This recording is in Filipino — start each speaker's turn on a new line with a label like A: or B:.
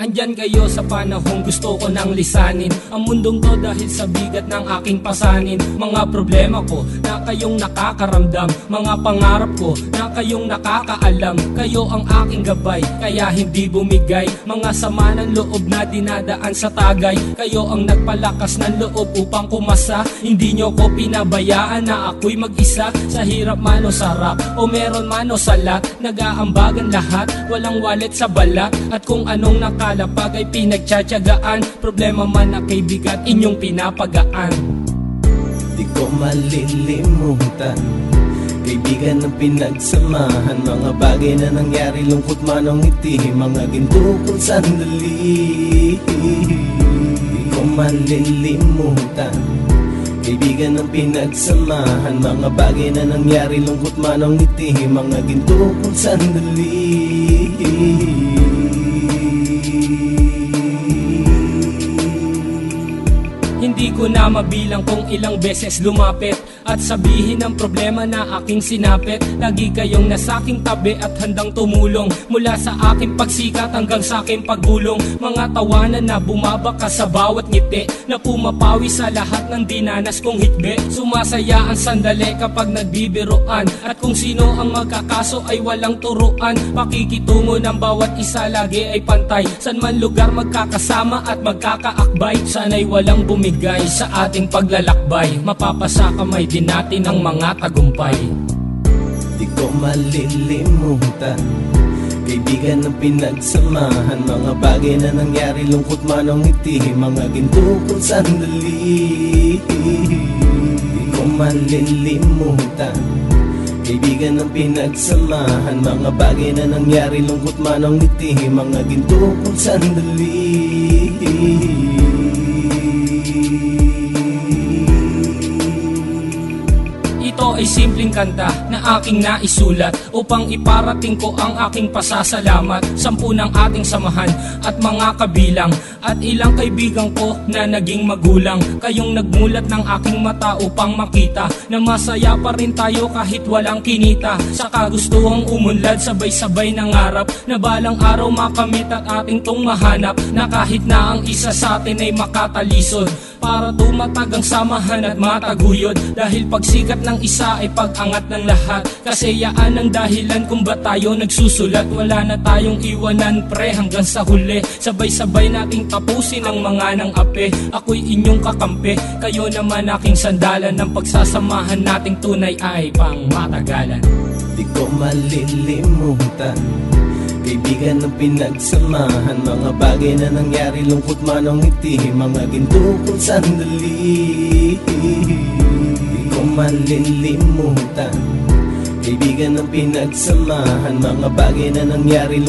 A: Andyan kayo sa panahong gusto ko nang lisanin ang mundong to dahil sa bigat ng aking pasanin. Mga problema ko na kayong nakakaramdam, mga pangarap ko na kayong nakakaalam. Kayo ang aking gabay, kaya hindi bumigay. Mga sama ng loob na dinadaan sa tagay, kayo ang nagpalakas ng loob upang kumasa. Hindi nyo ko pinabayaan na ako'y mag-isa. Sa hirap man o sarap, o meron man o salat, nag-aambagan lahat, walang wallet sa balat. At kung anong nakalapag ay pinagtsatsagaan, problema man na kay bigat, inyong pinapagaan.
B: Di ko malilimutan kaibigan ng pinagsamahan, mga bagay na nangyari, lungkot man o ngiti, mga ginto kong sandali. Di ko malilimutan kaibigan ng pinagsamahan, mga bagay na nangyari, lungkot man o ngiti, mga ginto kong sandali.
A: Hindi ko na mabilang kung ilang beses lumapit at sabihin ang problema na aking sinapit. Lagi kayong nasa aking tabi at handang tumulong, mula sa aking pagsikat hanggang sa aking paggulong. Mga tawanan na bumabaka sa bawat ngiti, na pumapawi sa lahat ng dinanas kong hikbi. Sumasaya ang sandali kapag nagbibiroan, at kung sino ang magkakaso ay walang turuan. Pakikitungo ng bawat isa lagi ay pantay, san man lugar magkakasama at magkakaakbay. Sana'y walang bumigay sa ating paglalakbay, mapapasa kamay din natin ang mga tagumpay.
B: Di ko malilimutan kaibigan ng pinagsamahan, mga bagay na nangyari, lungkot man o ngiti, mga ginto kong sandali. Di ko malilimutan kaibigan ng pinagsamahan, mga bagay na nangyari, lungkot man o ngiti, mga ginto kong sandali.
A: Ito ay simpleng kanta na aking naisulat upang iparating ko ang aking pasasalamat. 10 ng ating samahan at mga kabilang, at ilang kaibigan ko na naging magulang. Kayong nagmulat ng aking mata upang makita na masaya pa rin tayo kahit walang kinita. Sa kagustuhang umunlad, sabay-sabay nangarap na balang araw makamit at ating tong mahanap, na kahit na ang isa sa atin ay makatalisod, para tumatag ang samahan at mataguyod. Dahil pagsikat ng isa ay pag-angat ng lahat, kasi yaan ang dahilan kung ba't tayo nagsusulat. Wala na tayong iwanan pre hanggang sa huli, sabay-sabay nating tapusin ang mga nang ape. Ako'y inyong kakampi, kayo naman aking sandalan, ng pagsasamahan nating tunay ay pang matagalan.
B: Di ko malilimutan kaibigan ng pinagsamahan, mga bagay na nangyari, lungkot man o ngiti, mga ginto kong sandali. Di ko malilimutan kaibigan ng pinagsamahan, mga bagay na nangyari,